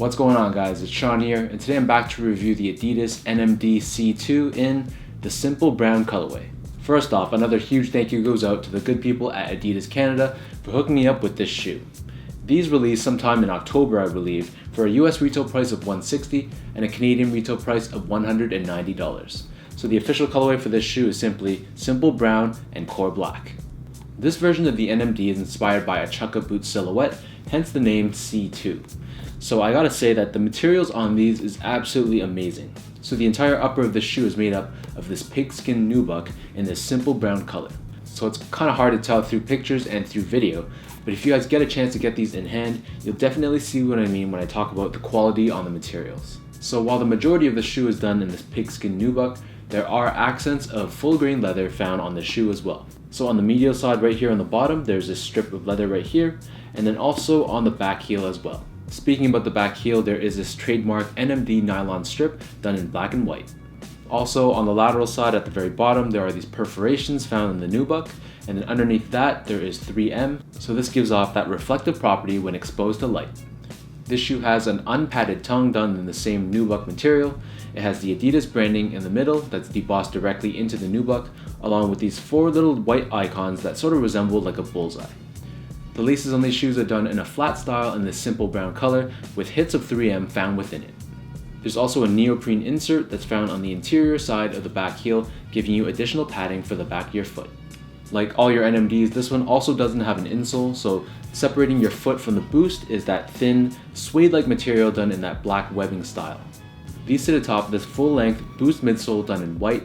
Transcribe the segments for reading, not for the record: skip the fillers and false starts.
What's going on, guys? It's Sean here, and today I'm back to review the Adidas NMD C2 in the simple brown colorway. First off, another huge thank you goes out to the good people at Adidas Canada for hooking me up with this shoe. These released sometime in October, I believe, for a US retail price of $160 and a Canadian retail price of $190. So the official colorway for this shoe is simply simple brown and core black. This version of the NMD is inspired by a chukka boot silhouette, hence the name C2. So I gotta say that the materials on these is absolutely amazing. So the entire upper of this shoe is made up of this pigskin nubuck in this simple brown color. So it's kind of hard to tell through pictures and through video, but if you guys get a chance to get these in hand, you'll definitely see what I mean when I talk about the quality on the materials. So while the majority of the shoe is done in this pigskin nubuck, there are accents of full grain leather found on the shoe as well. So on the medial side right here on the bottom, there's this strip of leather right here, and then also on the back heel as well. Speaking about the back heel, there is this trademark NMD nylon strip done in black and white. Also on the lateral side at the very bottom, there are these perforations found in the nubuck, and then underneath that there is 3M, so this gives off that reflective property when exposed to light. This shoe has an unpadded tongue done in the same nubuck material. It has the Adidas branding in the middle that's debossed directly into the nubuck, along with these 4 little white icons that sort of resemble like a bullseye. The laces on these shoes are done in a flat style in this simple brown color with hits of 3M found within it. There's also a neoprene insert that's found on the interior side of the back heel, giving you additional padding for the back of your foot. Like all your NMDs, this one also doesn't have an insole, so separating your foot from the boost is that thin, suede-like material done in that black webbing style. These sit atop this full-length boost midsole done in white.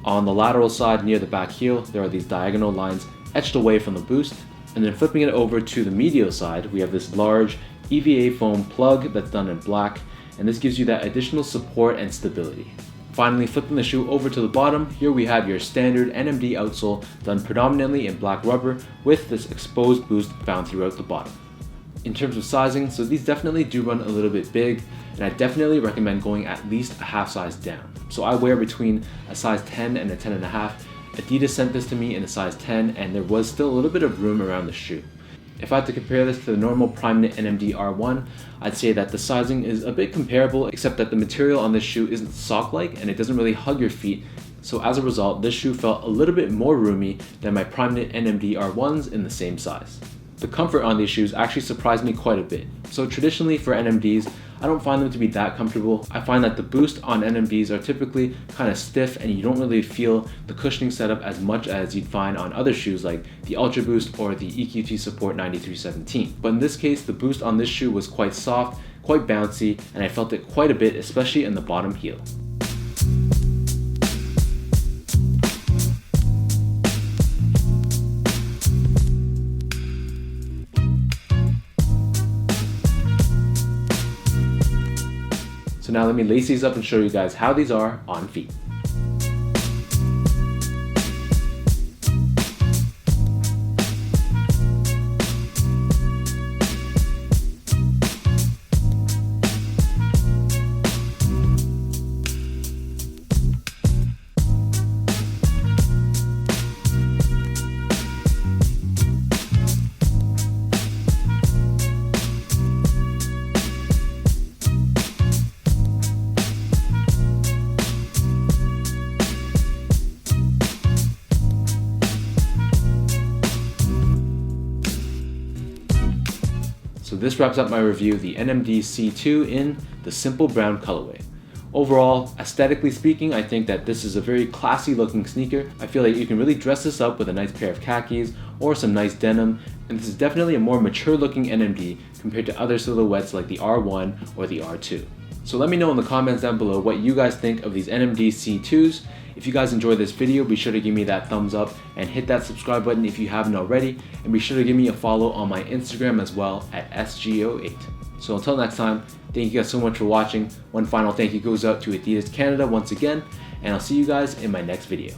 On the lateral side near the back heel, there are these diagonal lines etched away from the boost. And then flipping it over to the medial side, we have this large EVA foam plug that's done in black, and this gives you that additional support and stability. Finally, flipping the shoe over to the bottom, here we have your standard NMD outsole done predominantly in black rubber with this exposed boost found throughout the bottom. In terms of sizing, so these definitely do run a little bit big, and I definitely recommend going at least a half size down. So I wear between a size 10 and a 10.5. Adidas sent this to me in a size 10, and there was still a little bit of room around the shoe. If I had to compare this to the normal Primeknit NMD R1, I'd say that the sizing is a bit comparable, except that the material on this shoe isn't sock-like and it doesn't really hug your feet, so as a result, this shoe felt a little bit more roomy than my Primeknit NMD R1s in the same size. The comfort on these shoes actually surprised me quite a bit. So traditionally for NMDs, I don't find them to be that comfortable. I find that the boost on NMDs are typically kind of stiff and you don't really feel the cushioning setup as much as you'd find on other shoes like the Ultra Boost or the EQT Support 9317. But in this case, the boost on this shoe was quite soft, quite bouncy, and I felt it quite a bit, especially in the bottom heel. So now let me lace these up and show you guys how these are on feet. So this wraps up my review of the NMD C2 in the simple brown colorway. Overall, aesthetically speaking, I think that this is a very classy looking sneaker. I feel like you can really dress this up with a nice pair of khakis or some nice denim, and this is definitely a more mature looking NMD compared to other silhouettes like the R1 or the R2. So let me know in the comments down below what you guys think of these NMD C2s. If you guys enjoyed this video, be sure to give me that thumbs up and hit that subscribe button if you haven't already, and be sure to give me a follow on my Instagram as well at SGO8. So until next time, thank you guys so much for watching. One final thank you goes out to Adidas Canada once again, and I'll see you guys in my next video.